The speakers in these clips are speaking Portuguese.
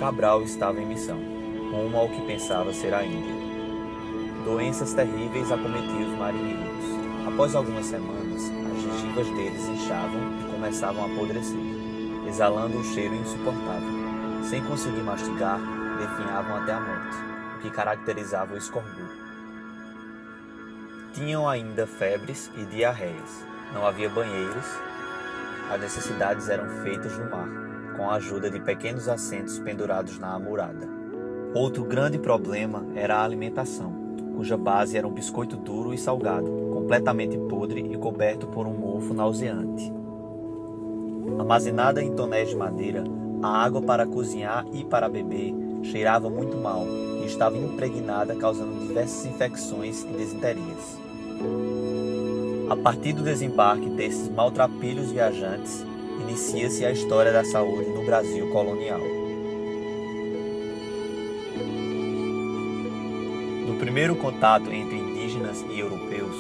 Cabral estava em missão, rumo ao que pensava ser a Índia. Doenças terríveis acometiam os marinheiros. Após algumas semanas, as gengivas deles inchavam e começavam a apodrecer, exalando um cheiro insuportável. Sem conseguir mastigar, definhavam até a morte, o que caracterizava o escorbuto. Tinham ainda febres e diarreias. Não havia banheiros. As necessidades eram feitas no mar, com a ajuda de pequenos assentos pendurados na amurada. Outro grande problema era a alimentação, cuja base era um biscoito duro e salgado, completamente podre e coberto por um mofo nauseante. Armazenada em tonéis de madeira, a água para cozinhar e para beber cheirava muito mal e estava impregnada, causando diversas infecções e desinterias. A partir do desembarque desses maltrapilhos viajantes, inicia-se a história da saúde no Brasil colonial. No primeiro contato entre indígenas e europeus,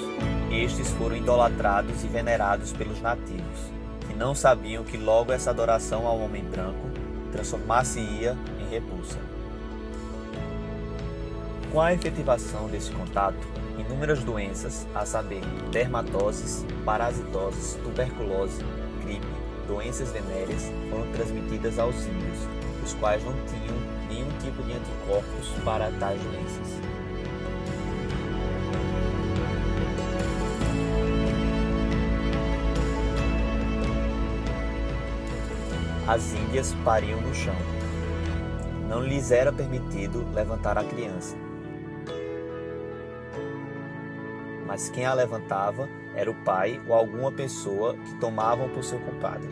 estes foram idolatrados e venerados pelos nativos, que não sabiam que logo essa adoração ao homem branco transformar-se-ia em repulsa. Com a efetivação desse contato, inúmeras doenças, a saber, dermatoses, parasitoses, tuberculose, gripe, doenças venéreas, foram transmitidas aos índios, os quais não tinham nenhum tipo de anticorpos para tais doenças. As índias pariam no chão. Não lhes era permitido levantar a criança. Mas quem a levantava era o pai ou alguma pessoa que tomavam por seu compadre.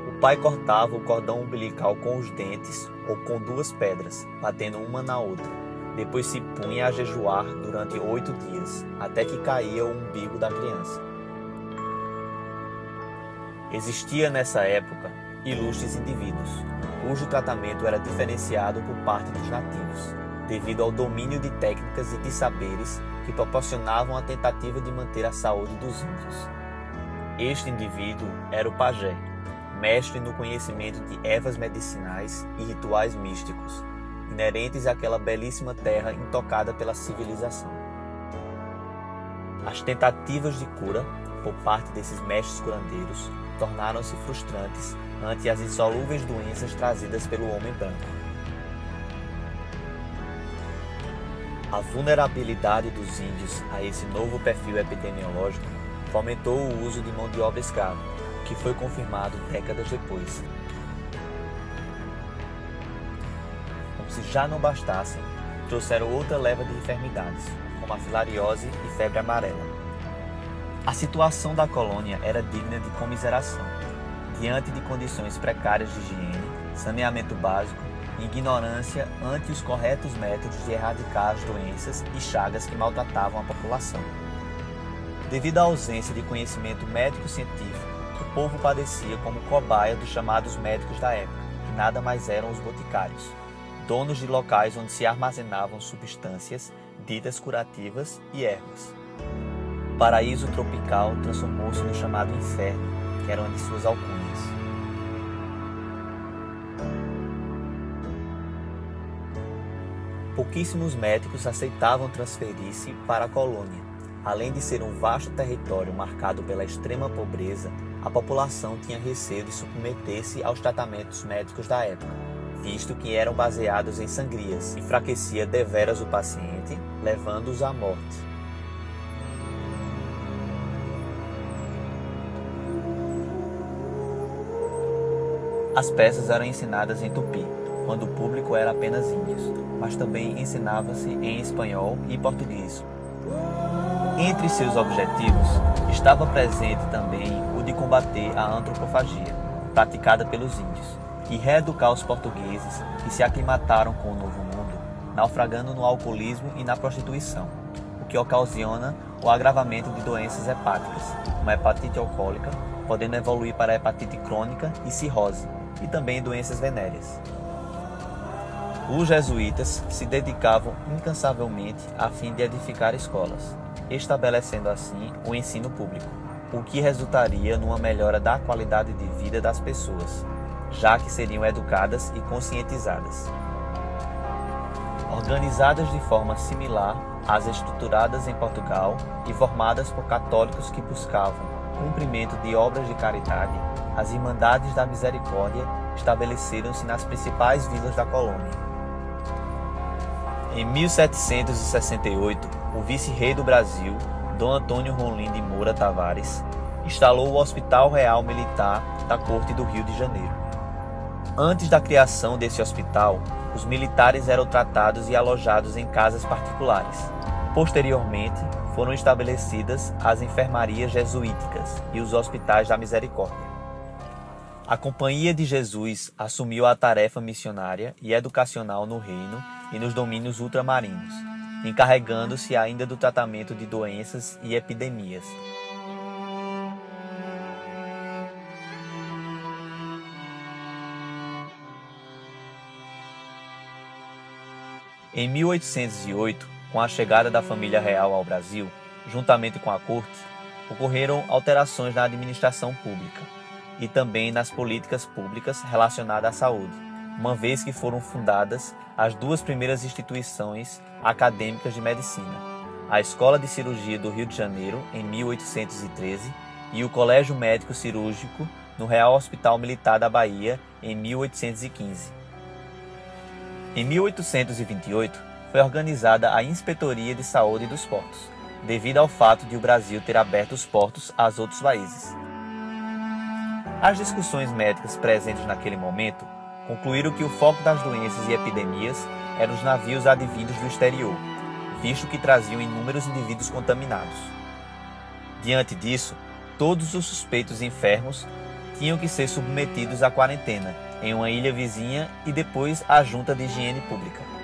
O pai cortava o cordão umbilical com os dentes ou com duas pedras, batendo uma na outra. Depois se punha a jejuar durante 8 dias, até que caía o umbigo da criança. Existia nessa época ilustres indivíduos, cujo tratamento era diferenciado por parte dos nativos, devido ao domínio de técnicas e de saberes que proporcionavam a tentativa de manter a saúde dos índios. Este indivíduo era o pajé, mestre no conhecimento de ervas medicinais e rituais místicos, inerentes àquela belíssima terra intocada pela civilização. As tentativas de cura, por parte desses mestres curandeiros, tornaram-se frustrantes ante as insolúveis doenças trazidas pelo homem branco. A vulnerabilidade dos índios a esse novo perfil epidemiológico fomentou o uso de mão de obra escrava, que foi confirmado décadas depois. Como se já não bastassem, trouxeram outra leva de enfermidades, como a filariose e febre amarela. A situação da colônia era digna de comiseração. Diante de condições precárias de higiene, saneamento básico e ignorância ante os corretos métodos de erradicar as doenças e chagas que maltratavam a população. Devido à ausência de conhecimento médico-científico, o povo padecia como cobaia dos chamados médicos da época, que nada mais eram os boticários, donos de locais onde se armazenavam substâncias ditas curativas e ervas. O paraíso tropical transformou-se no chamado inferno, que era uma de suas alcunhas. Pouquíssimos médicos aceitavam transferir-se para a colônia. Além de ser um vasto território marcado pela extrema pobreza, a população tinha receio de submeter-se aos tratamentos médicos da época, visto que eram baseados em sangrias, enfraquecia deveras o paciente, levando-os à morte. As peças eram ensinadas em tupi, quando o público era apenas índios, mas também ensinava-se em espanhol e português. Entre seus objetivos, estava presente também o de combater a antropofagia, praticada pelos índios, e reeducar os portugueses que se aclimataram com o Novo Mundo, naufragando no alcoolismo e na prostituição, o que ocasiona o agravamento de doenças hepáticas, como a hepatite alcoólica, podendo evoluir para a hepatite crônica e cirrose, e também doenças venéreas. Os jesuítas se dedicavam incansavelmente a fim de edificar escolas, estabelecendo assim o ensino público, o que resultaria numa melhora da qualidade de vida das pessoas. já que seriam educadas e conscientizadas. Organizadas de forma similar às estruturadas em Portugal e formadas por católicos que buscavam cumprimento de obras de caridade, as Irmandades da Misericórdia estabeleceram-se nas principais vilas da colônia. Em 1768, o vice-rei do Brasil, Dom Antônio Rolim de Moura Tavares, instalou o Hospital Real Militar da Corte do Rio de Janeiro. Antes da criação desse hospital, os militares eram tratados e alojados em casas particulares. Posteriormente, foram estabelecidas as enfermarias jesuíticas e os hospitais da Misericórdia. A Companhia de Jesus assumiu a tarefa missionária e educacional no reino e nos domínios ultramarinos, encarregando-se ainda do tratamento de doenças e epidemias. Em 1808, com a chegada da família real ao Brasil, juntamente com a corte, ocorreram alterações na administração pública e também nas políticas públicas relacionadas à saúde, uma vez que foram fundadas as duas primeiras instituições acadêmicas de medicina, a Escola de Cirurgia do Rio de Janeiro, em 1813, e o Colégio Médico Cirúrgico no Real Hospital Militar da Bahia, em 1815. Em 1828, foi organizada a Inspetoria de Saúde dos Portos, devido ao fato de o Brasil ter aberto os portos aos outros países. As discussões médicas presentes naquele momento concluíram que o foco das doenças e epidemias eram os navios advindos do exterior, visto que traziam inúmeros indivíduos contaminados. Diante disso, todos os suspeitos enfermos tinham que ser submetidos à quarentena em uma ilha vizinha e depois à Junta de Higiene Pública.